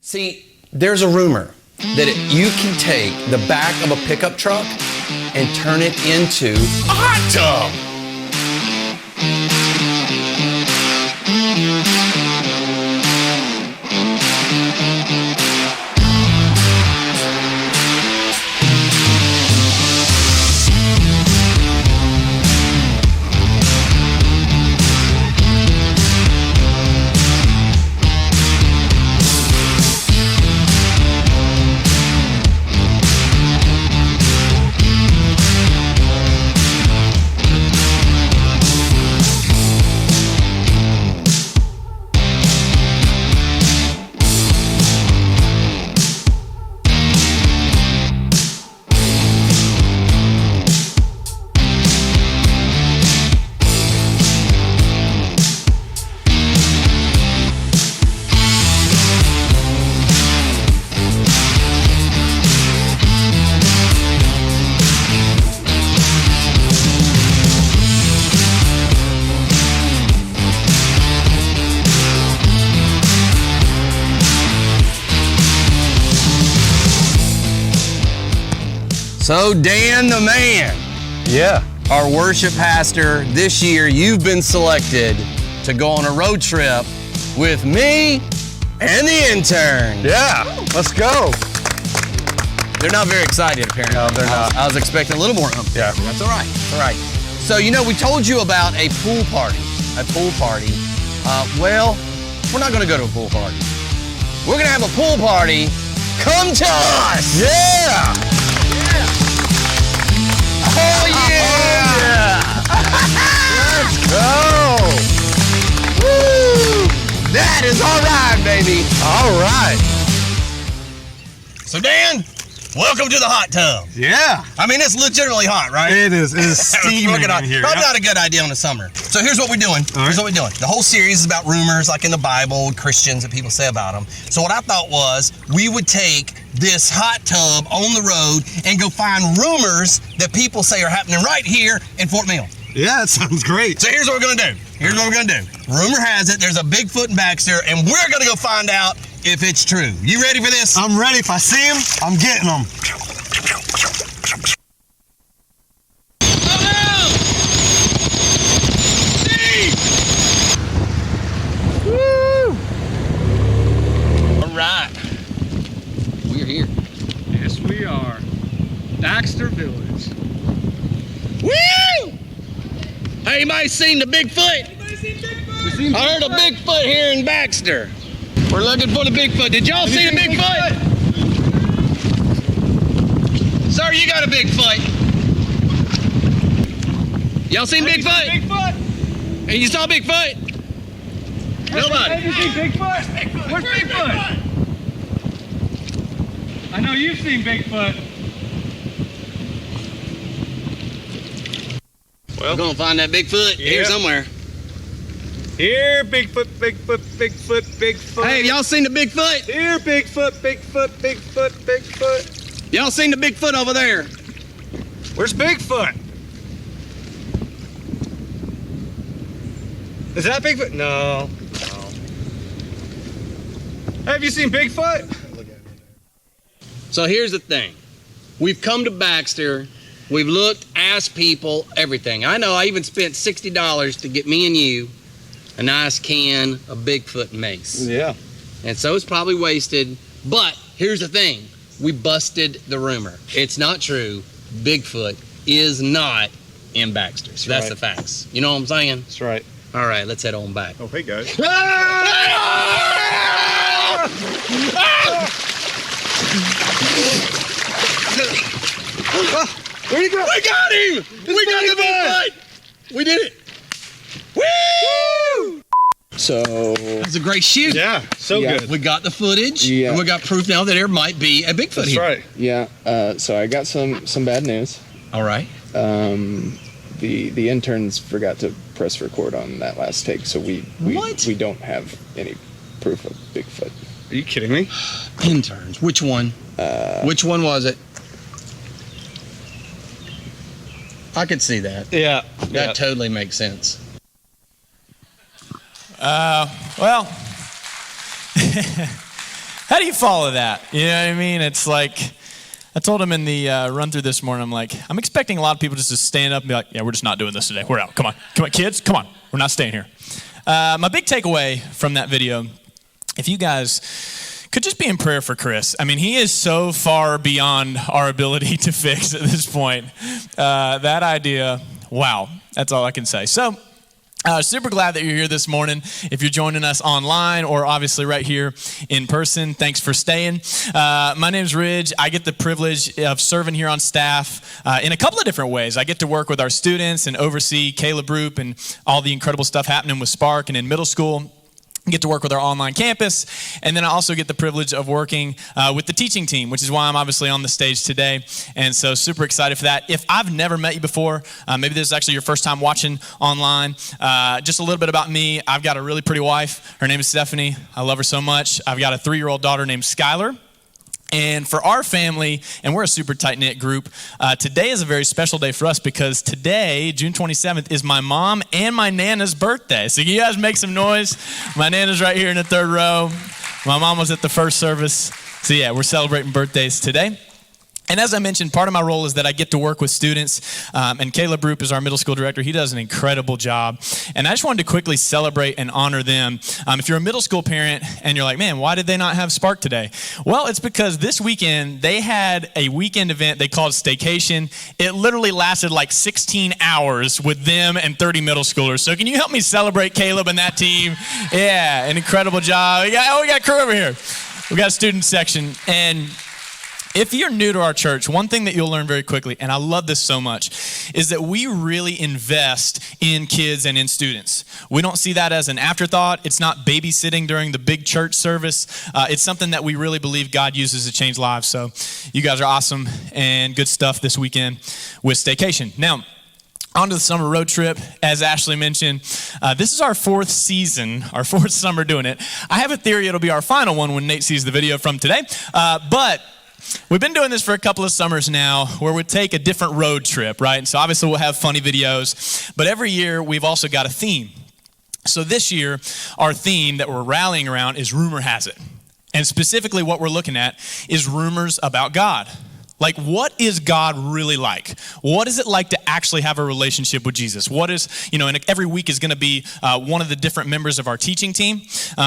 See, there's a rumor that you can take the back of a pickup truck and turn it into a hot tub. So Dan the man, Yeah. our worship pastor, this year you've been selected to go on a road trip with me and the intern. Yeah, let's go. They're not very excited apparently. No, they're not. I was expecting a little more umph. Yeah. That's all right, it's all right. So you know, we told you about a pool party. Well, we're not gonna go to a pool party. We're gonna have a pool party. Come to us! Yeah. Oh yeah! Let's go. Woo! That is all right, baby. All right. So Dan, welcome to the hot tub. Yeah. I mean, it's legitimately hot, right? It is. It is steaming Look at in here. Probably not a good idea in the summer. So here's what we're doing. Here's what we're doing. The whole series is about rumors, like in the Bible, Christians, that people say about them. So what I thought was we would take this hot tub on the road and go find rumors that people say are happening right here in Fort Mill. Yeah, that sounds great. So here's what we're gonna do. Rumor has it there's a Bigfoot in Baxter, and we're gonna go find out if it's true. You ready for this? I'm ready. If I see him, I'm getting him. All right. We're here. Yes, we are. Baxter Village. Woo! Hey, anybody seen the Bigfoot? I heard a Bigfoot here in Baxter. We're looking for the Bigfoot. Did y'all see the Bigfoot? Sir, you got a Bigfoot. Y'all seen Bigfoot? Bigfoot? And you saw Bigfoot? Nobody. Have you seen Bigfoot? Where's Bigfoot? I know you've seen Bigfoot. We're gonna find that Bigfoot here Yeah. somewhere. Here, Bigfoot, Bigfoot, Bigfoot, Bigfoot. Hey, have y'all seen the Bigfoot? Here, Bigfoot, Bigfoot, Bigfoot, Bigfoot. Y'all seen the Bigfoot over there? Where's Bigfoot? Is that Bigfoot? No. Have you seen Bigfoot? So here's the thing. We've come to Baxter. We've looked, asked people, everything. I know I even spent $60 to get me and you a nice can of Bigfoot mace. Yeah. And so it's probably wasted. But here's the thing. We busted the rumor. It's not true. Bigfoot is not in Baxter. So that's right. the facts. You know what I'm saying? That's right. All right, let's head on back. Oh, hey, guys. Where'd he go? We got him! We got the Bigfoot! We did it! Woo! So that's a great shoot. Yeah, so good. We got the footage, Yeah. and we got proof now that there might be a Bigfoot That's here. right. Yeah, so I got some bad news. All right. The interns forgot to press record on that last take, so we don't have any proof of Bigfoot. Are you kidding me? Interns. Which one? Which one was it? I could see that. Yeah. That totally makes sense. Well, How do you follow that? You know what I mean? It's like, I told him in the run through this morning, I'm like, I'm expecting a lot of people just to stand up and be like, yeah, we're just not doing this today. We're out. Come on, kids, come on. We're not staying here. My big takeaway from that video, if you guys could just be in prayer for Chris. I mean, he is so far beyond our ability to fix at this point. That idea, wow, that's all I can say. So, super glad that you're here this morning. If you're joining us online or obviously right here in person, thanks for staying. My name's Ridge. I get the privilege of serving here on staff in a couple of different ways. I get to work with our students and oversee Caleb Rupp and all the incredible stuff happening with Spark and in middle school. Get to work with our online campus, and then I also get the privilege of working with the teaching team, which is why I'm obviously on the stage today, and so super excited for that. If I've never met you before, maybe this is actually your first time watching online, just a little bit about me. I've got a really pretty wife. Her name is Stephanie. I love her so much. I've got a 3-year-old daughter named Skylar. And for our family, and we're a super tight-knit group, today is a very special day for us because today, June 27th, is my mom and my Nana's birthday. So you guys make some noise. My Nana's right here in the third row. My mom was at the first service. So yeah, we're celebrating birthdays today. And as I mentioned, part of my role is that I get to work with students, and Caleb Rupp is our middle school director. He does an incredible job, and I just wanted to quickly celebrate and honor them. If you're a middle school parent and you're like, man, why did they not have Spark today? Well, it's because this weekend they had a weekend event they called Staycation. It literally lasted like 16 hours with them and 30 middle schoolers. So can you help me celebrate Caleb and that team? Yeah, an incredible job. We got crew over here. We got a student section, and if you're new to our church, one thing that you'll learn very quickly, and I love this so much, is that we really invest in kids and in students. We don't see that as an afterthought. It's not babysitting during the big church service. It's something that we really believe God uses to change lives. So you guys are awesome and good stuff this weekend with Staycation. Now, on to the summer road trip. As Ashley mentioned, this is our 4th season, our 4th summer doing it. I have a theory it'll be our final one when Nate sees the video from today, but we've been doing this for a couple of summers now where we take a different road trip, right? And so obviously we'll have funny videos, but every year we've also got a theme. So this year, our theme that we're rallying around is Rumor Has It. And specifically what we're looking at is rumors about God. Like, what is God really like? What is it like to actually have a relationship with Jesus? What is, and every week is going to be one of the different members of our teaching team.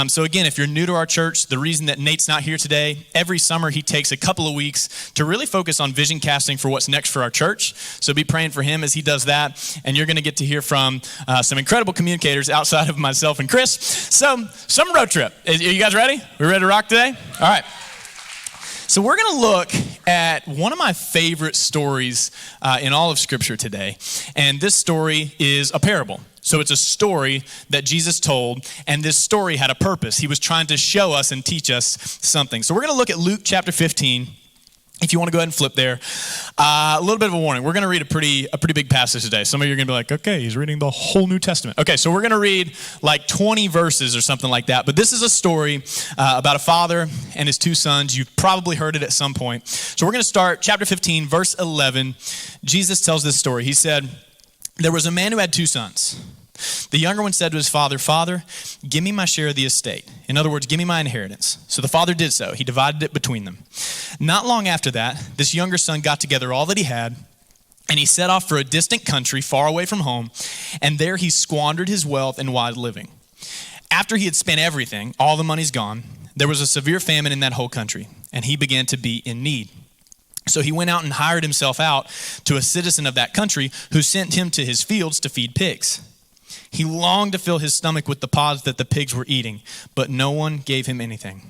So again, if you're new to our church, the reason that Nate's not here today, every summer he takes a couple of weeks to really focus on vision casting for what's next for our church. So be praying for him as he does that. And you're going to get to hear from some incredible communicators outside of myself and Chris. So, summer road trip. Are you guys ready? We ready to rock today? All right. So we're going to look at one of my favorite stories in all of Scripture today. And this story is a parable. So it's a story that Jesus told, and this story had a purpose. He was trying to show us and teach us something. So we're going to look at Luke chapter 15. If you want to go ahead and flip there, a little bit of a warning. We're going to read a pretty big passage today. Some of you are going to be like, okay, he's reading the whole New Testament. Okay, so we're going to read like 20 verses or something like that. But this is a story about a father and his 2 sons. You've probably heard it at some point. So we're going to start chapter 15, verse 11. Jesus tells this story. He said, there was a man who had 2 sons. The younger one said to his father, Father, give me my share of the estate. In other words, give me my inheritance. So the father did so. He divided it between them. Not long after that, this younger son got together all that he had, and he set off for a distant country far away from home, and there he squandered his wealth in wild living. After he had spent everything, all the money's gone, there was a severe famine in that whole country, and he began to be in need. So he went out and hired himself out to a citizen of that country who sent him to his fields to feed pigs. He longed to fill his stomach with the pods that the pigs were eating, but no one gave him anything.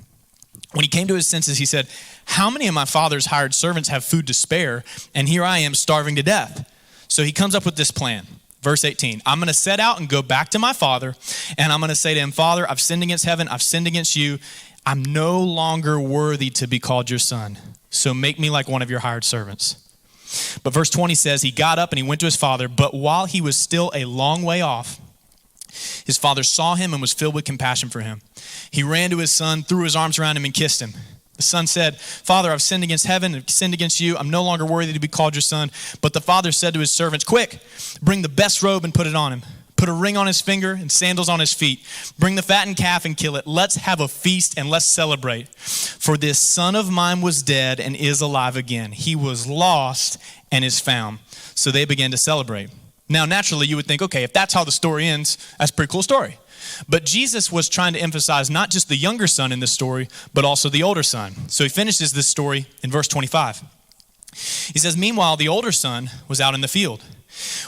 When he came to his senses, he said, how many of my father's hired servants have food to spare, and here I am starving to death? So he comes up with this plan. Verse 18, I'm going to set out and go back to my father, and I'm going to say to him, Father, I've sinned against heaven, I've sinned against you. I'm no longer worthy to be called your son, so make me like one of your hired servants. But verse 20 says, he got up and he went to his father, but while he was still a long way off, his father saw him and was filled with compassion for him. He ran to his son, threw his arms around him, and kissed him. The son said, Father, I've sinned against heaven, I've sinned against you. I'm no longer worthy to be called your son. But the father said to his servants, quick, bring the best robe and put it on him. Put a ring on his finger and sandals on his feet. Bring the fattened calf and kill it. Let's have a feast and let's celebrate. For this son of mine was dead and is alive again. He was lost and is found. So they began to celebrate. Now, naturally, you would think, okay, if that's how the story ends, that's a pretty cool story. But Jesus was trying to emphasize not just the younger son in this story, but also the older son. So he finishes this story in verse 25. He says, meanwhile, the older son was out in the field.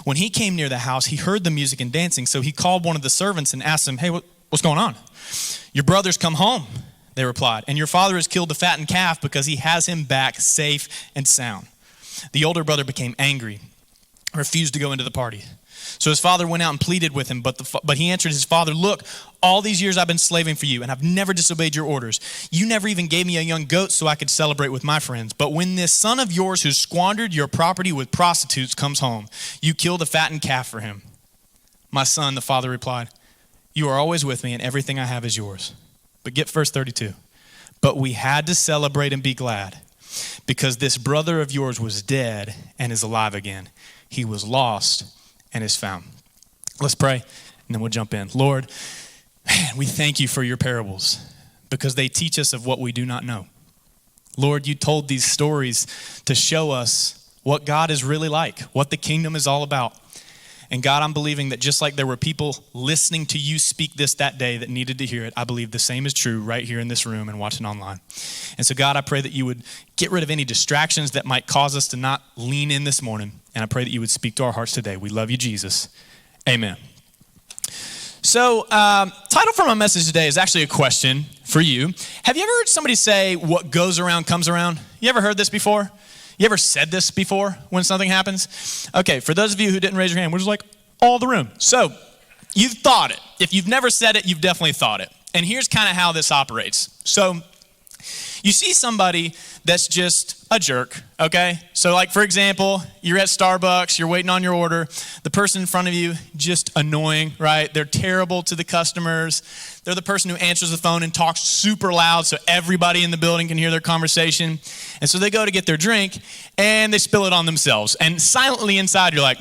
When he came near the house, he heard the music and dancing. So he called one of the servants and asked him, hey, what's going on? Your brother's come home, they replied, and your father has killed the fattened calf because he has him back safe and sound. The older brother became angry, refused to go into the party. So his father went out and pleaded with him, but he answered his father, look, all these years I've been slaving for you, and I've never disobeyed your orders. You never even gave me a young goat so I could celebrate with my friends. But when this son of yours who squandered your property with prostitutes comes home, you kill the fattened calf for him. My son, the father replied, you are always with me, and everything I have is yours. But get verse 32. But we had to celebrate and be glad, because this brother of yours was dead and is alive again. He was lost and is found. Let's pray, and then we'll jump in. Lord, man, we thank you for your parables because they teach us of what we do not know. Lord, you told these stories to show us what God is really like, what the kingdom is all about. And God, I'm believing that just like there were people listening to you speak this that day that needed to hear it, I believe the same is true right here in this room and watching online. And so God, I pray that you would get rid of any distractions that might cause us to not lean in this morning. And I pray that you would speak to our hearts today. We love you, Jesus. Amen. So title for my message today is actually a question for you. Have you ever heard somebody say, what goes around comes around? You ever heard this before? You ever said this before when something happens? Okay, for those of you who didn't raise your hand, we're just like all the room. So you've thought it. If you've never said it, you've definitely thought it. And here's kind of how this operates. So you see somebody that's just a jerk, okay? So like, for example, you're at Starbucks, you're waiting on your order. The person in front of you, just annoying, right? They're terrible to the customers. They're the person who answers the phone and talks super loud so everybody in the building can hear their conversation. And so they go to get their drink and they spill it on themselves. And silently inside, you're like,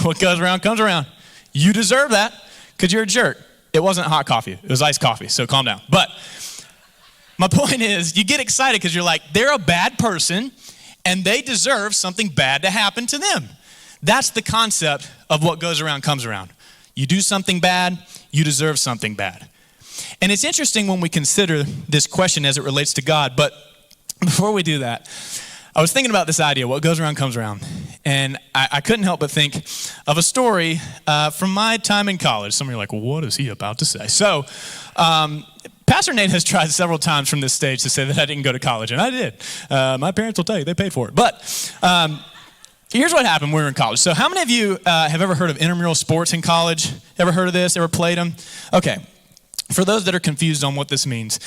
what goes around comes around. You deserve that because you're a jerk. It wasn't hot coffee. It was iced coffee, so calm down. But my point is, you get excited because you're like, they're a bad person and they deserve something bad to happen to them. That's the concept of what goes around comes around. You do something bad, you deserve something bad. And it's interesting when we consider this question as it relates to God, but before we do that, I was thinking about this idea, what goes around comes around. And I couldn't help but think of a story from my time in college. Some of you are like, well, what is he about to say? So, Pastor Nate has tried several times from this stage to say that I didn't go to college, and I did. My parents will tell you, they paid for it. But here's what happened when we were in college. So how many of you have ever heard of intramural sports in college? Ever heard of this? Ever played them? Okay. For those that are confused on what this means,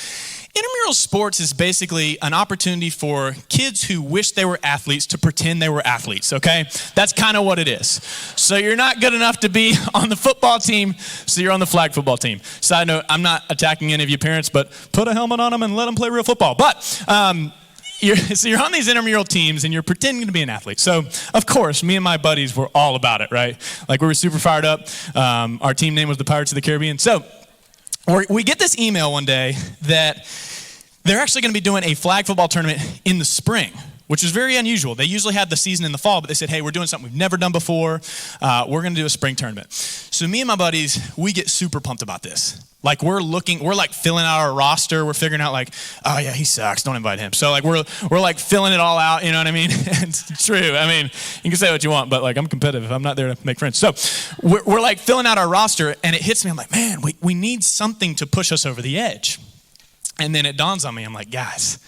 intramural sports is basically an opportunity for kids who wish they were athletes to pretend they were athletes, okay? That's kind of what it is. So you're not good enough to be on the football team, so you're on the flag football team. Side note, I'm not attacking any of you parents, but put a helmet on them and let them play real football. But you're on these intramural teams and you're pretending to be an athlete. So, of course, me and my buddies were all about it, right? Like, we were super fired up. Our team name was the Pirates of the Caribbean. So we get this email one day that they're actually going to be doing a flag football tournament in the spring, which is very unusual. They usually have the season in the fall, but they said, hey, we're doing something we've never done before. We're going to do a spring tournament. So me and my buddies, we get super pumped about this. Like, we're like filling out our roster. We're figuring out like, oh yeah, he sucks, don't invite him. So like we're like filling it all out, you know what I mean? It's true. I mean, you can say what you want, but like, I'm competitive. I'm not there to make friends. So we're like filling out our roster, and it hits me. I'm like, man, we need something to push us over the edge. And then it dawns on me. I'm like, guys,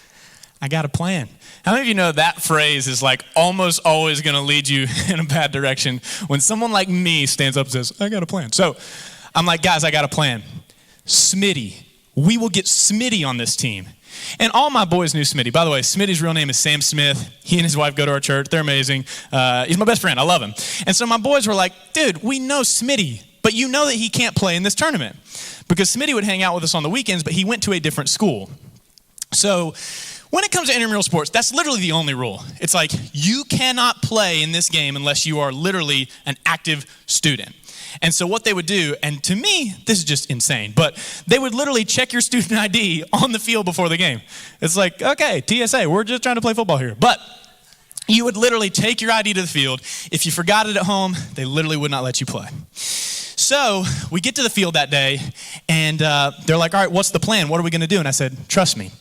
I got a plan. How many of you know that phrase is like almost always going to lead you in a bad direction when someone like me stands up and says, I got a plan. So I'm like, guys, I got a plan. Smitty. We will get Smitty on this team. And all my boys knew Smitty. By the way, Smitty's real name is Sam Smith. He and his wife go to our church. They're amazing. He's my best friend. I love him. And so my boys were like, dude, we know Smitty, but you know that he can't play in this tournament. Because Smitty would hang out with us on the weekends, but he went to a different school. So when it comes to intramural sports, that's literally the only rule. It's like, you cannot play in this game unless you are literally an active student. And so what they would do, and to me, this is just insane, but they would literally check your student ID on the field before the game. It's like, okay, TSA, we're just trying to play football here. But you would literally take your ID to the field. If you forgot it at home, they literally would not let you play. So we get to the field that day, and they're like, all right, what's the plan? What are we going to do? And I said, trust me,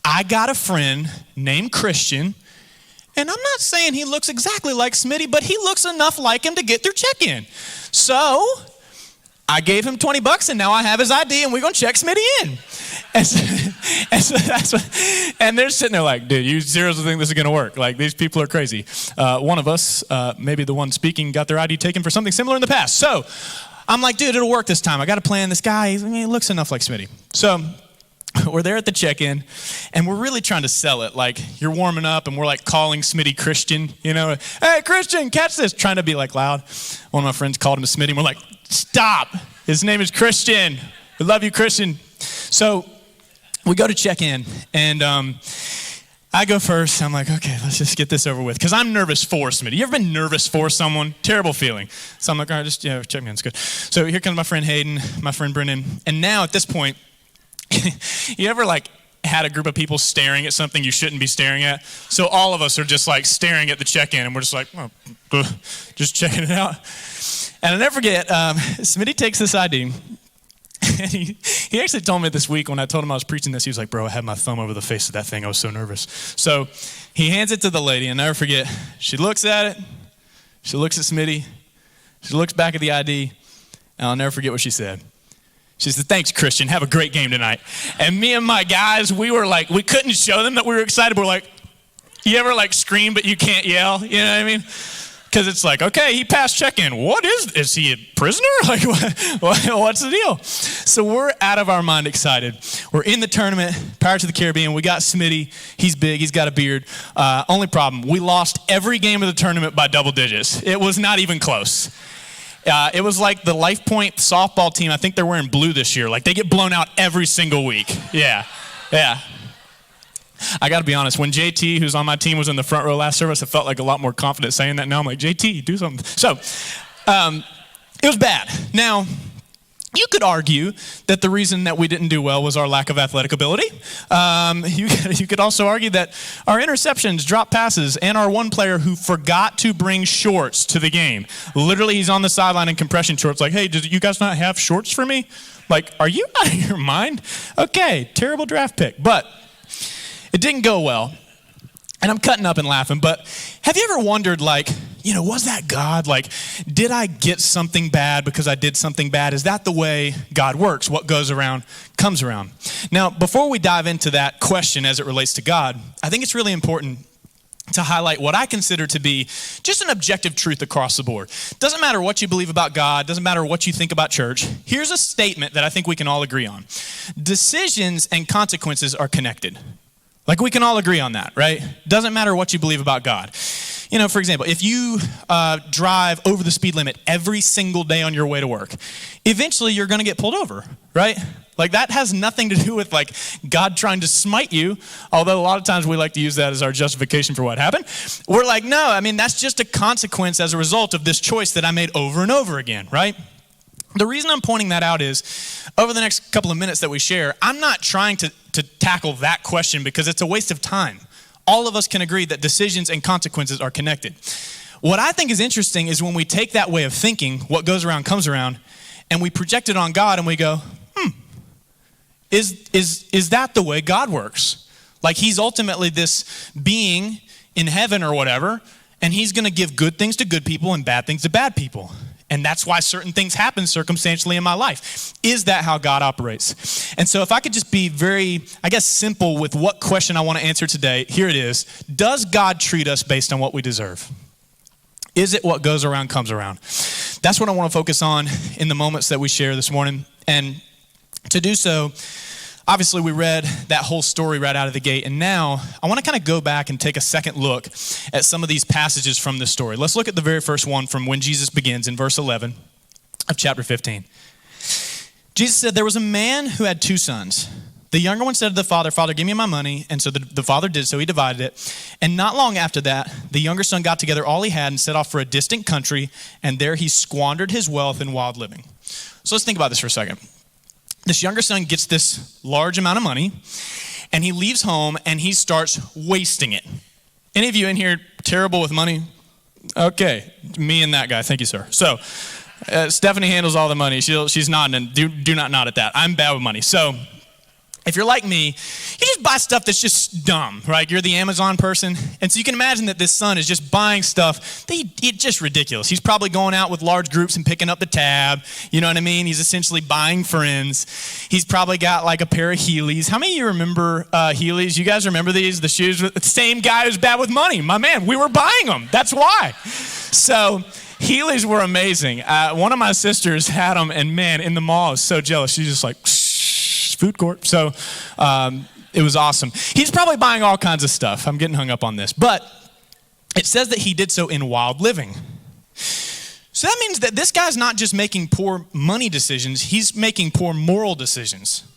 I got a friend named Christian, and I'm not saying he looks exactly like Smitty, but he looks enough like him to get through check-in. So I gave him $20, and now I have his ID, and we're going to check Smitty in. And that's what, and they're sitting there like, dude, you seriously think this is going to work? Like, these people are crazy. One of us, maybe the one speaking, got their ID taken for something similar in the past. So I'm like, dude, it'll work this time. I got a plan. This guy, he looks enough like Smitty. So we're there at the check-in, and we're really trying to sell it. Like, you're warming up, and we're like calling Smitty Christian, you know. Hey, Christian, catch this. Trying to be like loud. One of my friends called him a Smitty, and we're like, stop. His name is Christian. We love you, Christian. So we go to check in, and I go first. I'm like, okay, let's just get this over with, because I'm nervous for Smitty. You ever been nervous for someone? Terrible feeling. So I'm like, all right, just check me in. It's good. So here comes my friend Hayden, my friend Brennan, and now at this point, you ever like had a group of people staring at something you shouldn't be staring at? So all of us are just like staring at the check-in, and we're just like, oh, just checking it out. And I'll never forget, Smitty takes this ID. And he actually told me this week when I told him I was preaching this, he was like, bro, I had my thumb over the face of that thing. I was so nervous. So he hands it to the lady, and I'll never forget, she looks at it, she looks at Smitty, she looks back at the ID, and I'll never forget what she said. She said, thanks, Christian. Have a great game tonight. And me and my guys, we were like, we couldn't show them that we were excited. We're like, you ever like scream but you can't yell? You know what I mean? Because it's like, okay, he passed check-in. What is he a prisoner? Like, what's the deal? So we're out of our mind excited. We're in the tournament, Pirates of the Caribbean. We got Smitty. He's big. He's got a beard. Only problem, we lost every game of the tournament by double digits. It was not even close. It was like the Life Point softball team. I think they're wearing blue this year. Like, they get blown out every single week. Yeah. I got to be honest. When JT, who's on my team, was in the front row last service, I felt like a lot more confident saying that. Now I'm like, JT, do something. So it was bad. Now, you could argue that the reason that we didn't do well was our lack of athletic ability. You could also argue that our interceptions, drop passes, and our one player who forgot to bring shorts to the game. Literally, he's on the sideline in compression shorts like, hey, did you guys not have shorts for me? Like, are you out of your mind? Okay, terrible draft pick. But it didn't go well. And I'm cutting up and laughing, but have you ever wondered, like, was that God? Like, did I get something bad because I did something bad? Is that the way God works? What goes around comes around. Now, before we dive into that question as it relates to God, I think it's really important to highlight what I consider to be just an objective truth across the board. Doesn't matter what you believe about God, doesn't matter what you think about church. Here's a statement that I think we can all agree on. Decisions and consequences are connected. Like, we can all agree on that, right? Doesn't matter what you believe about God. For example, if you drive over the speed limit every single day on your way to work, eventually you're going to get pulled over, right? Like, that has nothing to do with, like, God trying to smite you, although a lot of times we like to use that as our justification for what happened. We're like, no, that's just a consequence as a result of this choice that I made over and over again, right? The reason I'm pointing that out is, over the next couple of minutes that we share, I'm not trying to tackle that question because it's a waste of time. All of us can agree that decisions and consequences are connected. What I think is interesting is when we take that way of thinking, what goes around comes around, and we project it on God and we go, is that the way God works? Like, he's ultimately this being in heaven or whatever, and he's going to give good things to good people and bad things to bad people. And that's why certain things happen circumstantially in my life. Is that how God operates? And so if I could just be very, simple with what question I want to answer today, here it is. Does God treat us based on what we deserve? Is it what goes around comes around? That's what I want to focus on in the moments that we share this morning. And to do so, obviously we read that whole story right out of the gate, and now I want to kind of go back and take a second look at some of these passages from this story. Let's look at the very first one from when Jesus begins in verse 11 of chapter 15. Jesus said, there was a man who had two sons. The younger one said to the father, Father, give me my money. And so the father did, so he divided it. And not long after that, the younger son got together all he had and set off for a distant country, and there he squandered his wealth in wild living. So let's think about this for a second. This younger son gets this large amount of money, and he leaves home, and he starts wasting it. Any of you in here terrible with money? Okay, me and that guy. Thank you, sir. So Stephanie handles all the money. She's nodding, and do not nod at that. I'm bad with money. So if you're like me, you just buy stuff that's just dumb, right? You're the Amazon person. And so you can imagine that this son is just buying stuff that it's just ridiculous. He's probably going out with large groups and picking up the tab. You know what I mean? He's essentially buying friends. He's probably got like a pair of Heelys. How many of you remember Heelys? You guys remember these? The shoes with the same guy who's bad with money. My man, we were buying them. That's why. So Heelys were amazing. One of my sisters had them, and man, in the mall, I was so jealous. She's just like, food court. So it was awesome. He's probably buying all kinds of stuff. I'm getting hung up on this. But it says that he did so in wild living. So that means that this guy's not just making poor money decisions. He's making poor moral decisions,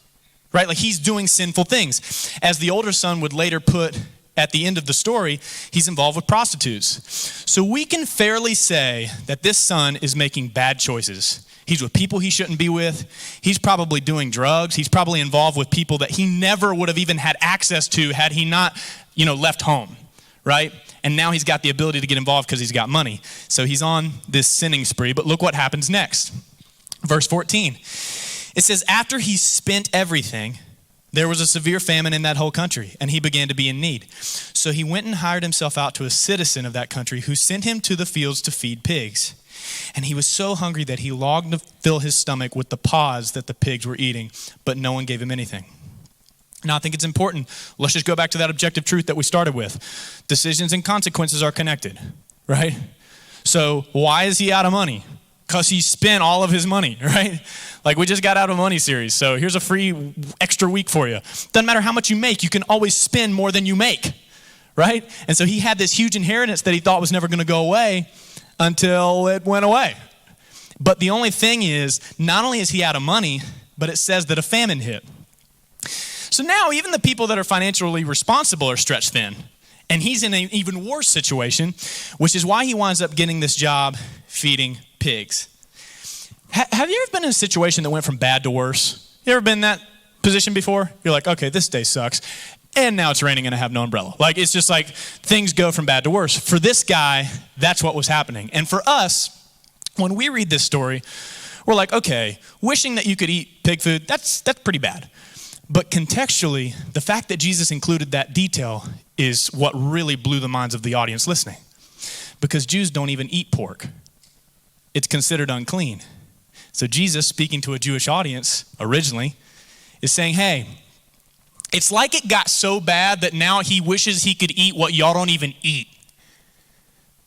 right? Like he's doing sinful things. As the older son would later put at the end of the story, he's involved with prostitutes. So we can fairly say that this son is making bad choices. He's with people he shouldn't be with. He's probably doing drugs. He's probably involved with people that he never would have even had access to had he not, left home, right? And now he's got the ability to get involved because he's got money. So he's on this sinning spree, but look what happens next. Verse 14. It says, after he spent everything, there was a severe famine in that whole country, and he began to be in need. So he went and hired himself out to a citizen of that country who sent him to the fields to feed pigs. And he was so hungry that he longed to fill his stomach with the pods that the pigs were eating, but no one gave him anything. Now, I think it's important. Let's just go back to that objective truth that we started with. Decisions and consequences are connected, right? So why is he out of money? Because he spent all of his money, right? Like we just got out of a money series. So here's a free extra week for you. Doesn't matter how much you make, you can always spend more than you make, right? And so he had this huge inheritance that he thought was never going to go away until it went away. But the only thing is, not only is he out of money, but it says that a famine hit. So now even the people that are financially responsible are stretched thin. And he's in an even worse situation, which is why he winds up getting this job feeding pigs. Have you ever been in a situation that went from bad to worse? You ever been in that position before? You're like, okay, this day sucks. And now it's raining and I have no umbrella. Like, it's just like things go from bad to worse. For this guy, that's what was happening. And for us, when we read this story, we're like, okay, wishing that you could eat pig food, that's pretty bad. But contextually, the fact that Jesus included that detail is what really blew the minds of the audience listening. Because Jews don't even eat pork. It's considered unclean. So Jesus, speaking to a Jewish audience originally, is saying, hey, it's like it got so bad that now he wishes he could eat what y'all don't even eat.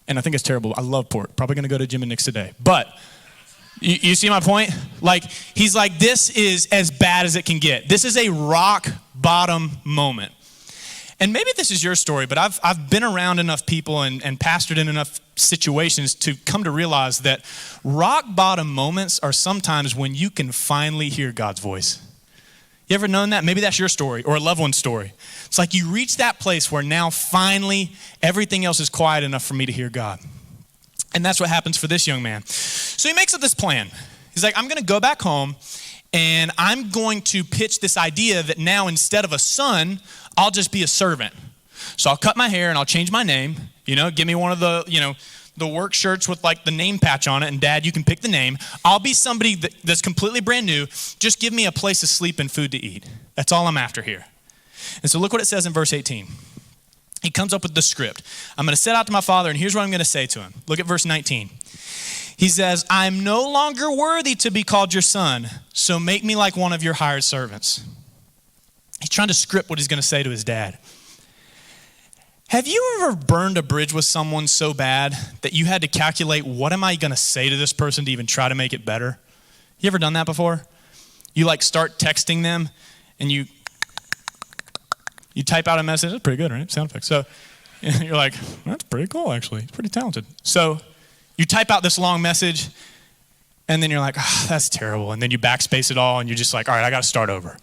And I think it's terrible. I love pork. Probably going to go to Jim and Nick's today. But you see my point? Like, he's like, this is as bad as it can get. This is a rock bottom moment. And maybe this is your story, but I've been around enough people and pastored in enough situations to come to realize that rock bottom moments are sometimes when you can finally hear God's voice. You ever known that? Maybe that's your story or a loved one's story. It's like you reach that place where now finally everything else is quiet enough for me to hear God. And that's what happens for this young man. So he makes up this plan. He's like, I'm going to go back home and I'm going to pitch this idea that now instead of a son, I'll just be a servant. So I'll cut my hair and I'll change my name. Give me one of the, the work shirts with like the name patch on it, and Dad, you can pick the name. I'll be somebody that's completely brand new. Just give me a place to sleep and food to eat. That's all I'm after here. And so look what it says in verse 18. He comes up with the script. I'm going to set out to my father, and here's what I'm going to say to him. Look at verse 19. He says, I'm no longer worthy to be called your son, so make me like one of your hired servants. He's trying to script what he's going to say to his dad. Have you ever burned a bridge with someone so bad that you had to calculate what am I going to say to this person to even try to make it better? You ever done that before? You like start texting them and you type out a message. That's pretty good, right? Sound effects. So you're like, that's pretty cool, actually. He's pretty talented. So you type out this long message and then you're like, oh, that's terrible. And then you backspace it all and you're just like, all right, I got to start over.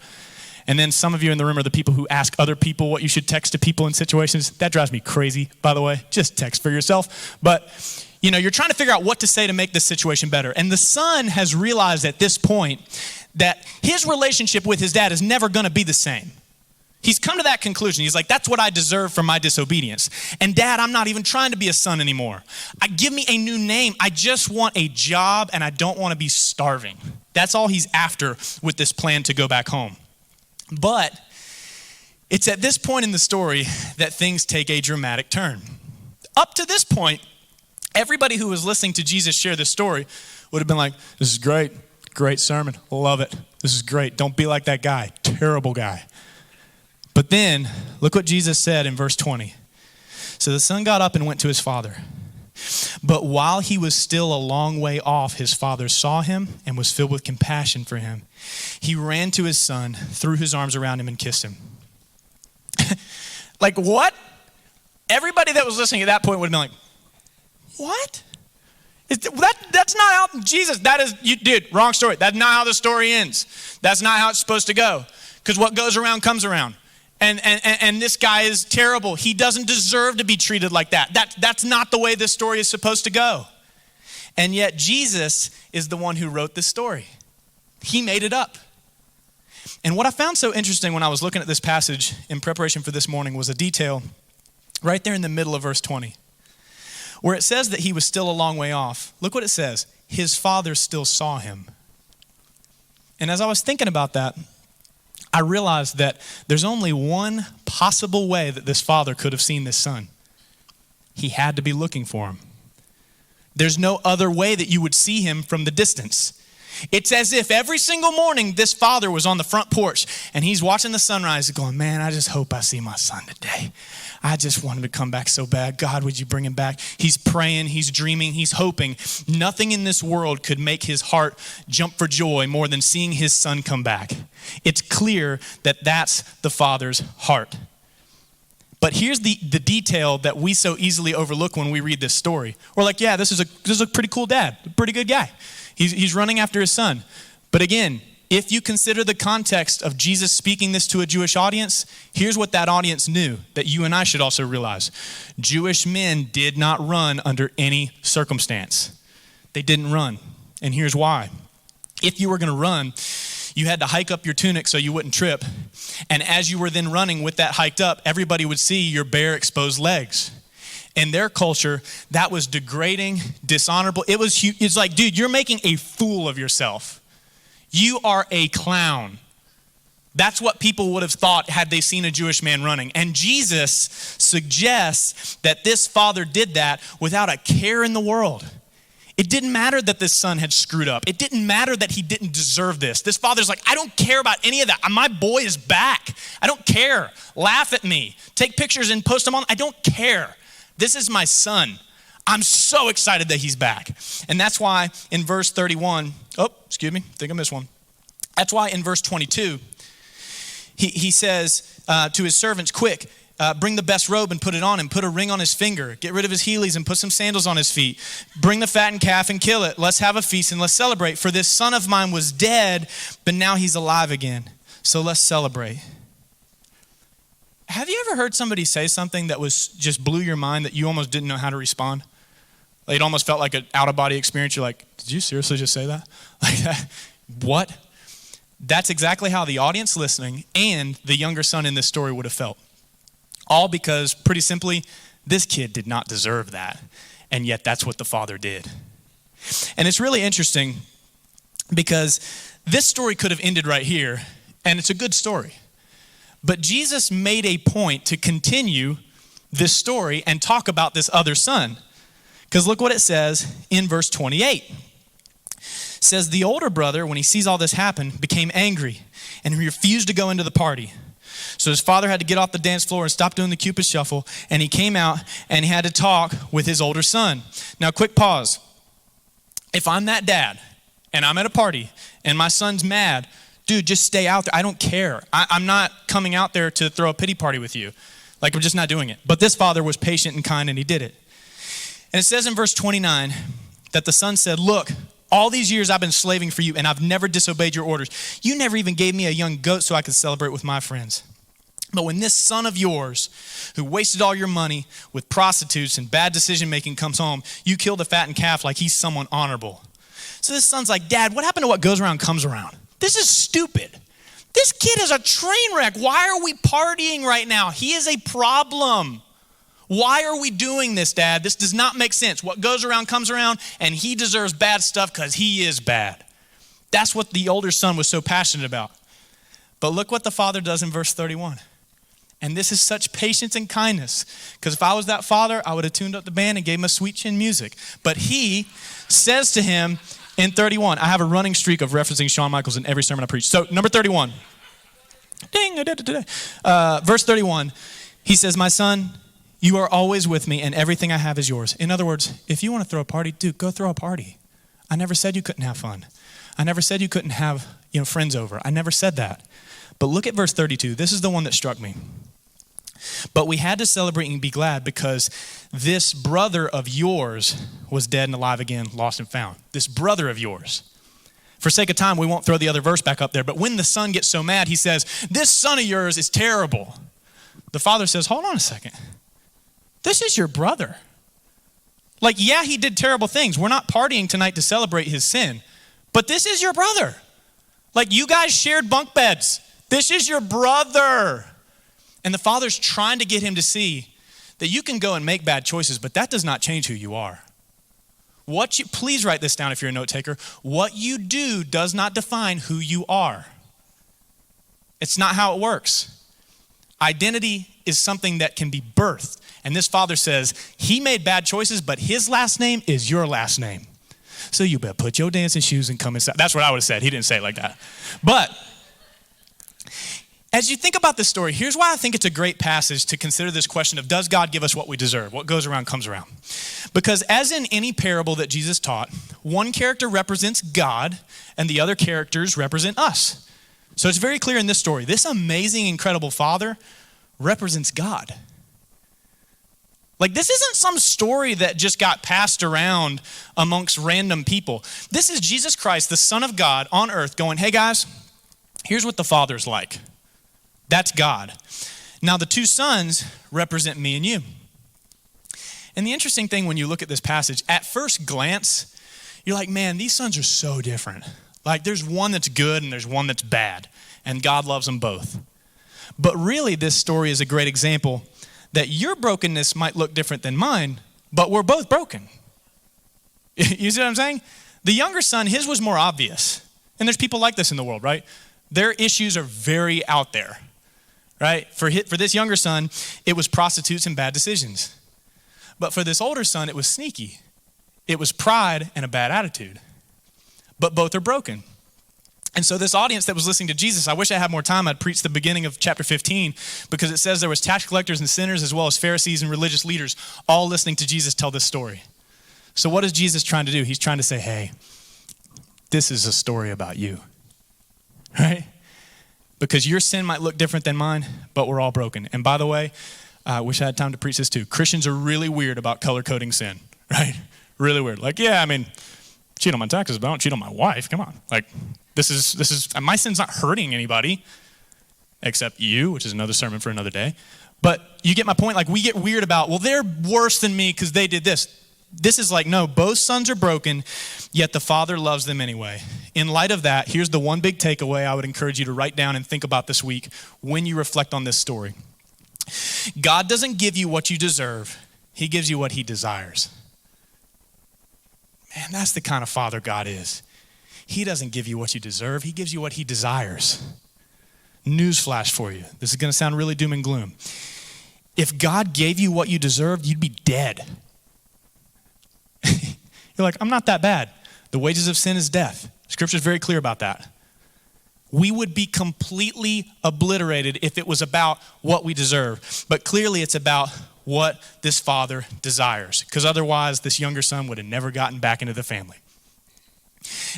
And then some of you in the room are the people who ask other people what you should text to people in situations. That drives me crazy, by the way. Just text for yourself. But, you're trying to figure out what to say to make this situation better. And the son has realized at this point that his relationship with his dad is never going to be the same. He's come to that conclusion. He's like, that's what I deserve for my disobedience. And Dad, I'm not even trying to be a son anymore. Give me a new name. I just want a job and I don't want to be starving. That's all he's after with this plan to go back home. But it's at this point in the story that things take a dramatic turn. Up to this point, everybody who was listening to Jesus share this story would have been like, this is great. Great sermon. Love it. This is great. Don't be like that guy. Terrible guy. But then, look what Jesus said in verse 20. So the son got up and went to his father. But while he was still a long way off, his father saw him and was filled with compassion for him. He ran to his son, threw his arms around him, and kissed him. Like, what? Everybody that was listening at that point would have been like, what? That's not how Jesus, dude, wrong story. That's not how the story ends. That's not how it's supposed to go. Because what goes around comes around. And this guy is terrible. He doesn't deserve to be treated like that. That's not the way this story is supposed to go. And yet Jesus is the one who wrote this story. He made it up. And what I found so interesting when I was looking at this passage in preparation for this morning was a detail right there in the middle of verse 20. Where it says that he was still a long way off. Look what it says. His father still saw him. And as I was thinking about that, I realized that there's only one possible way that this father could have seen this son. He had to be looking for him. There's no other way that you would see him from the distance. It's as if every single morning this father was on the front porch and he's watching the sunrise going, man, I just hope I see my son today. I just want him to come back so bad. God, would you bring him back? He's praying, he's dreaming, he's hoping. Nothing in this world could make his heart jump for joy more than seeing his son come back. It's clear that that's the father's heart. But here's the detail that we so easily overlook when we read this story. We're like, yeah, this is a pretty cool dad, a pretty good guy. He's running after his son. But again, if you consider the context of Jesus speaking this to a Jewish audience, here's what that audience knew that you and I should also realize. Jewish men did not run under any circumstance. They didn't run. And here's why. If you were going to run, you had to hike up your tunic so you wouldn't trip. And as you were then running with that hiked up, everybody would see your bare exposed legs. In their culture, that was degrading, dishonorable. It's like, dude, you're making a fool of yourself. You are a clown. That's what people would have thought had they seen a Jewish man running. And Jesus suggests that this father did that without a care in the world. It didn't matter that this son had screwed up. It didn't matter that he didn't deserve this. This father's like, I don't care about any of that. My boy is back. I don't care. Laugh at me. Take pictures and post them on. I don't care. This is my son. I'm so excited that he's back. And that's why in verse 31, I think I missed one. That's why in verse 22, he says to his servants, quick, bring the best robe and put it on him. Put a ring on his finger. Get rid of his heelys and put some sandals on his feet. Bring the fattened calf and kill it. Let's have a feast and let's celebrate. For this son of mine was dead, but now he's alive again. So let's celebrate. Have you ever heard somebody say something that was just blew your mind that you almost didn't know how to respond? Like it almost felt like an out-of-body experience. You're like, did you seriously just say that? Like that? What? That's exactly how the audience listening and the younger son in this story would have felt. All because, pretty simply, this kid did not deserve that. And yet that's what the father did. And it's really interesting because this story could have ended right here, and it's a good story. But Jesus made a point to continue this story and talk about this other son. Because look what it says in verse 28. It says, the older brother, when he sees all this happen, became angry and he refused to go into the party. So his father had to get off the dance floor and stop doing the Cupid shuffle. And he came out and he had to talk with his older son. Now, quick pause. If I'm that dad and I'm at a party and my son's mad, dude, just stay out there. I don't care. I'm not coming out there to throw a pity party with you. Like, I'm just not doing it. But this father was patient and kind, and he did it. And it says in verse 29 that the son said, look, All these years I've been slaving for you, and I've never disobeyed your orders. You never even gave me a young goat so I could celebrate with my friends. But when this son of yours, who wasted all your money with prostitutes and bad decision-making, comes home, you kill the fattened calf like he's someone honorable. So this son's like, Dad, what happened to what goes around comes around? This is stupid. This kid is a train wreck. Why are we partying right now? He is a problem. Why are we doing this, Dad? This does not make sense. What goes around comes around, and he deserves bad stuff because he is bad. That's what the older son was so passionate about. But look what the father does in verse 31. And this is such patience and kindness, because if I was that father, I would have tuned up the band and gave him a sweet chin music. But he says to him in 31, I have a running streak of referencing Shawn Michaels in every sermon I preach. So number 31, verse 31, he says, my son, you are always with me and everything I have is yours. In other words, if you want to throw a party, dude, go throw a party. I never said you couldn't have fun. I never said you couldn't have, friends over. I never said that. But look at verse 32. This is the one that struck me. But we had to celebrate and be glad because this brother of yours was dead and alive again, lost and found. This brother of yours. For sake of time, we won't throw the other verse back up there. But when the son gets so mad, he says, this son of yours is terrible. The father says, hold on a second. This is your brother. Like, yeah, he did terrible things. We're not partying tonight to celebrate his sin. But this is your brother. Like, you guys shared bunk beds. This is your brother. And the father's trying to get him to see that you can go and make bad choices, but that does not change who you are. Please write this down if you're a note taker. What you do does not define who you are. It's not how it works. Identity is something that can be birthed. And this father says, he made bad choices, but his last name is your last name. So you better put your dancing shoes and come inside. That's what I would have said. He didn't say it like that. But as you think about this story, here's why I think it's a great passage to consider this question of, does God give us what we deserve? What goes around comes around. Because as in any parable that Jesus taught, one character represents God and the other characters represent us. So it's very clear in this story, this amazing, incredible father represents God. Like, this isn't some story that just got passed around amongst random people. This is Jesus Christ, the Son of God on earth going, hey guys, here's what the Father's like. That's God. Now the two sons represent me and you. And the interesting thing when you look at this passage, at first glance, you're like, man, these sons are so different. Like, there's one that's good and there's one that's bad, and God loves them both. But really, this story is a great example that your brokenness might look different than mine, but we're both broken. You see what I'm saying? The younger son, his was more obvious. And there's people like this in the world, right? Their issues are very out there, right? For this younger son, it was prostitutes and bad decisions. But for this older son, it was sneaky. It was pride and a bad attitude. But both are broken. And so this audience that was listening to Jesus, I wish I had more time. I'd preach the beginning of chapter 15 because it says there was tax collectors and sinners as well as Pharisees and religious leaders all listening to Jesus tell this story. So what is Jesus trying to do? He's trying to say, hey, this is a story about you, right? Because your sin might look different than mine, but we're all broken. And by the way, I wish I had time to preach this too. Christians are really weird about color coding sin, right? Really weird. Like, yeah, I mean, cheat on my taxes, but I don't cheat on my wife. Come on. Like, this is my sin's not hurting anybody except you, which is another sermon for another day. But you get my point. Like, we get weird about, well, they're worse than me because they did this. This is like, no, both sons are broken, yet the Father loves them anyway. In light of that, here's the one big takeaway I would encourage you to write down and think about this week when you reflect on this story. God doesn't give you what you deserve. He gives you what he desires. Man, that's the kind of Father God is. He doesn't give you what you deserve. He gives you what he desires. Newsflash for you. This is going to sound really doom and gloom. If God gave you what you deserved, you'd be dead. You're like, I'm not that bad. The wages of sin is death. Scripture is very clear about that. We would be completely obliterated if it was about what we deserve. But clearly it's about what this father desires. Because otherwise, this younger son would have never gotten back into the family.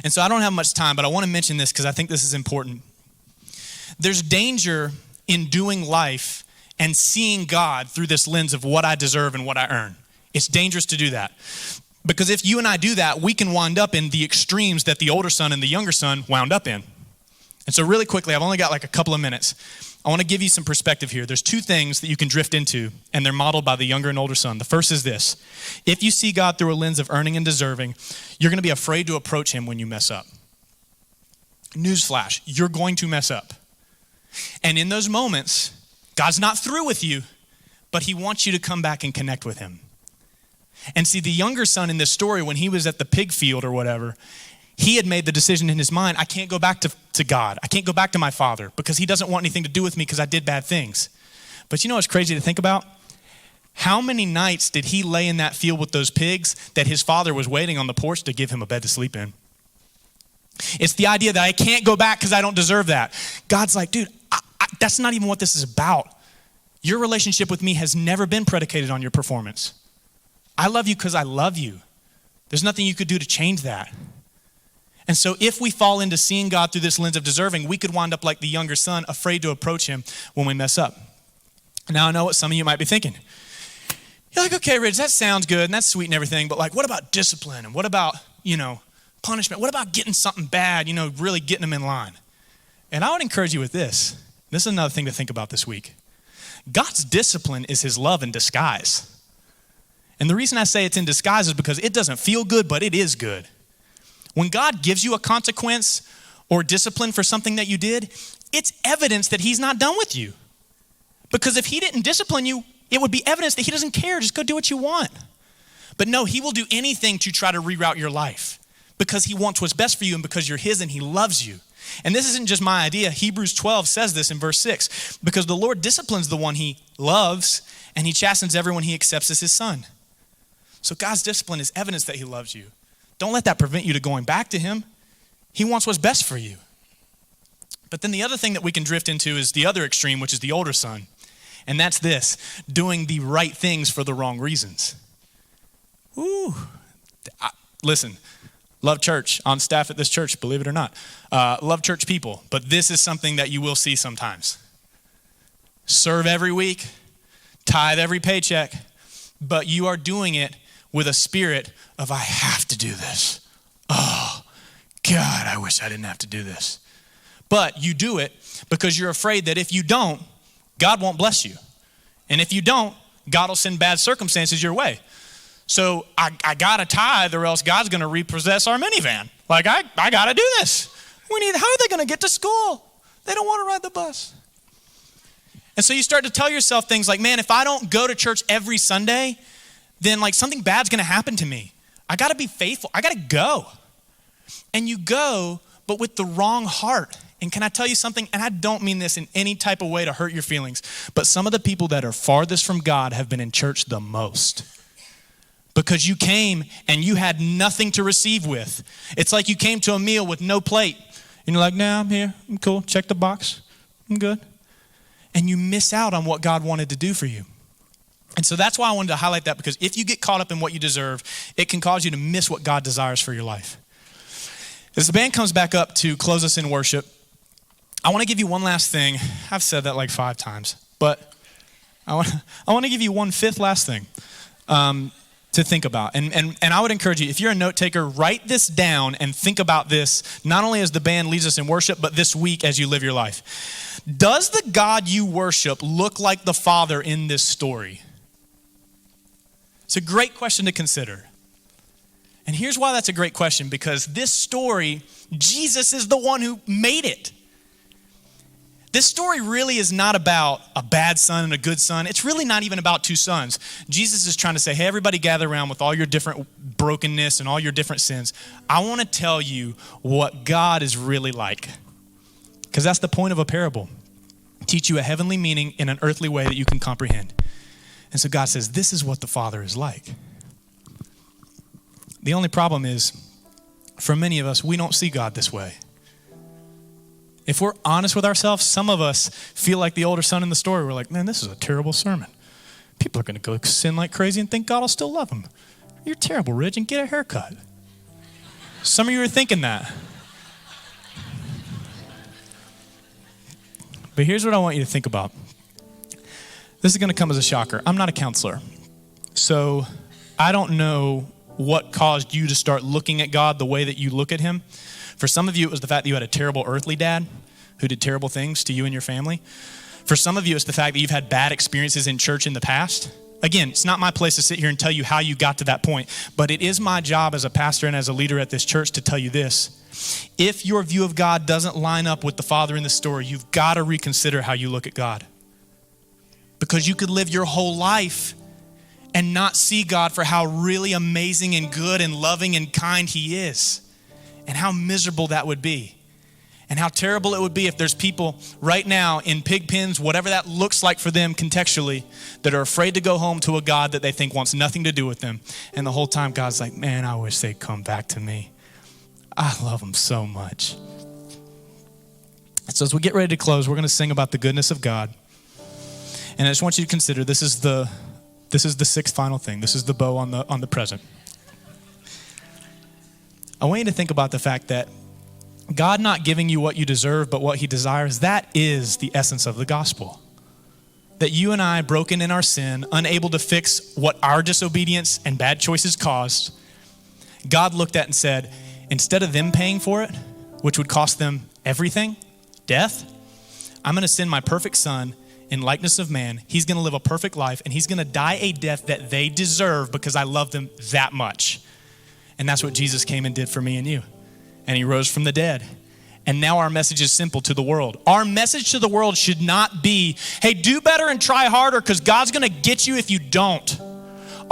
And so I don't have much time, but I want to mention this because I think this is important. There's danger in doing life and seeing God through this lens of what I deserve and what I earn. It's dangerous to do that. Because if you and I do that, we can wind up in the extremes that the older son and the younger son wound up in. And so really quickly, I've only got like a couple of minutes. I want to give you some perspective here. There's two things that you can drift into, and they're modeled by the younger and older son. The first is this. If you see God through a lens of earning and deserving, you're going to be afraid to approach him when you mess up. Newsflash, you're going to mess up. And in those moments, God's not through with you, but he wants you to come back and connect with him. And see, the younger son in this story, when he was at the pig field or whatever, he had made the decision in his mind, I can't go back to God. I can't go back to my father because he doesn't want anything to do with me because I did bad things. But you know what's crazy to think about? How many nights did he lay in that field with those pigs that his father was waiting on the porch to give him a bed to sleep in? It's the idea that I can't go back because I don't deserve that. God's like, dude, that's not even what this is about. Your relationship with me has never been predicated on your performance. I love you because I love you. There's nothing you could do to change that. And so if we fall into seeing God through this lens of deserving, we could wind up like the younger son, afraid to approach him when we mess up. Now I know what some of you might be thinking. You're like, okay, Rich, that sounds good and that's sweet and everything, but like, what about discipline? And what about, punishment? What about getting something bad, really getting them in line? And I would encourage you with this. This is another thing to think about this week. God's discipline is his love in disguise. And the reason I say it's in disguise is because it doesn't feel good, but it is good. When God gives you a consequence or discipline for something that you did, it's evidence that he's not done with you. Because if he didn't discipline you, it would be evidence that he doesn't care. Just go do what you want. But no, he will do anything to try to reroute your life because he wants what's best for you and because you're his and he loves you. And this isn't just my idea. Hebrews 12 says this in verse 6, because the Lord disciplines the one he loves and he chastens everyone he accepts as his son. So God's discipline is evidence that he loves you. Don't let that prevent you to going back to him. He wants what's best for you. But then the other thing that we can drift into is the other extreme, which is the older son. And that's this, doing the right things for the wrong reasons. Listen, love church, on staff at this church, believe it or not. Love church people, but this is something that you will see sometimes. Serve every week, tithe every paycheck, but you are doing it with a spirit of, I have to do this. Oh, God, I wish I didn't have to do this. But you do it because you're afraid that if you don't, God won't bless you. And if you don't, God will send bad circumstances your way. So I got to tithe or else God's going to repossess our minivan. Like, I got to do this. How are they going to get to school? They don't want to ride the bus. And so you start to tell yourself things like, man, if I don't go to church every Sunday, then like something bad's going to happen to me. I got to be faithful. I got to go. And you go, but with the wrong heart. And can I tell you something? And I don't mean this in any type of way to hurt your feelings, but some of the people that are farthest from God have been in church the most. Because you came and you had nothing to receive with. It's like you came to a meal with no plate. And you're like, nah, I'm here. I'm cool. Check the box. I'm good. And you miss out on what God wanted to do for you. And so that's why I wanted to highlight that, because if you get caught up in what you deserve, it can cause you to miss what God desires for your life. As the band comes back up to close us in worship, I want to give you one last thing. I've said that like 5 times, but I want to give you one fifth last thing to think about. And I would encourage you, if you're a note taker, write this down and think about this, not only as the band leads us in worship, but this week as you live your life. Does the God you worship look like the Father in this story? It's a great question to consider. And here's why that's a great question, because this story, Jesus is the one who made it. This story really is not about a bad son and a good son. It's really not even about 2 sons. Jesus is trying to say, hey, everybody gather around with all your different brokenness and all your different sins. I want to tell you what God is really like, because that's the point of a parable. Teach you a heavenly meaning in an earthly way that you can comprehend. And so God says, this is what the Father is like. The only problem is, for many of us, we don't see God this way. If we're honest with ourselves, some of us feel like the older son in the story. We're like, man, this is a terrible sermon. People are going to go sin like crazy and think God will still love them. You're terrible, Rich, and get a haircut. Some of you are thinking that. But here's what I want you to think about. This is going to come as a shocker. I'm not a counselor. So I don't know what caused you to start looking at God the way that you look at him. For some of you, it was the fact that you had a terrible earthly dad who did terrible things to you and your family. For some of you, it's the fact that you've had bad experiences in church in the past. Again, it's not my place to sit here and tell you how you got to that point, but it is my job as a pastor and as a leader at this church to tell you this. If your view of God doesn't line up with the Father in the story, you've got to reconsider how you look at God. Because you could live your whole life and not see God for how really amazing and good and loving and kind he is, and how miserable that would be. And how terrible it would be if there's people right now in pig pens, whatever that looks like for them contextually, that are afraid to go home to a God that they think wants nothing to do with them. And the whole time God's like, man, I wish they'd come back to me. I love them so much. So as we get ready to close, we're going to sing about the goodness of God. And I just want you to consider this is the sixth final thing. This is the bow on the present. I want you to think about the fact that God not giving you what you deserve, but what he desires, that is the essence of the gospel. That you and I, broken in our sin, unable to fix what our disobedience and bad choices caused, God looked at and said, instead of them paying for it, which would cost them everything, death, I'm going to send my perfect son in likeness of man. He's going to live a perfect life, and he's going to die a death that they deserve because I love them that much. And that's what Jesus came and did for me and you. And he rose from the dead. And now our message is simple to the world. Our message to the world should not be, hey, do better and try harder because God's going to get you if you don't.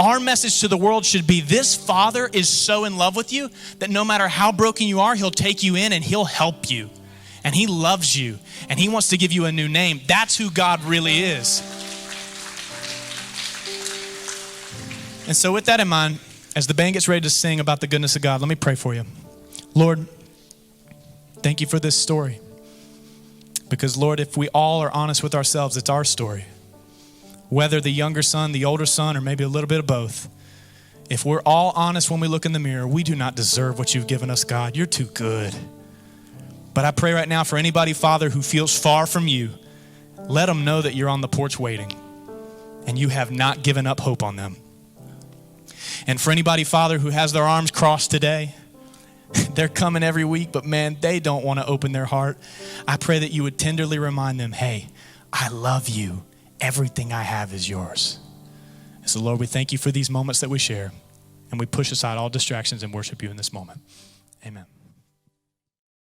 Our message to the world should be, this Father is so in love with you that no matter how broken you are, he'll take you in and he'll help you. And he loves you. And he wants to give you a new name. That's who God really is. And so with that in mind, as the band gets ready to sing about the goodness of God, let me pray for you. Lord, thank you for this story. Because Lord, if we all are honest with ourselves, it's our story. Whether the younger son, the older son, or maybe a little bit of both. If we're all honest when we look in the mirror, we do not deserve what you've given us, God. You're too good. But I pray right now for anybody, Father, who feels far from you, let them know that you're on the porch waiting and you have not given up hope on them. And for anybody, Father, who has their arms crossed today, they're coming every week, but man, they don't want to open their heart. I pray that you would tenderly remind them, hey, I love you. Everything I have is yours. So Lord, we thank you for these moments that we share, and we push aside all distractions and worship you in this moment. Amen.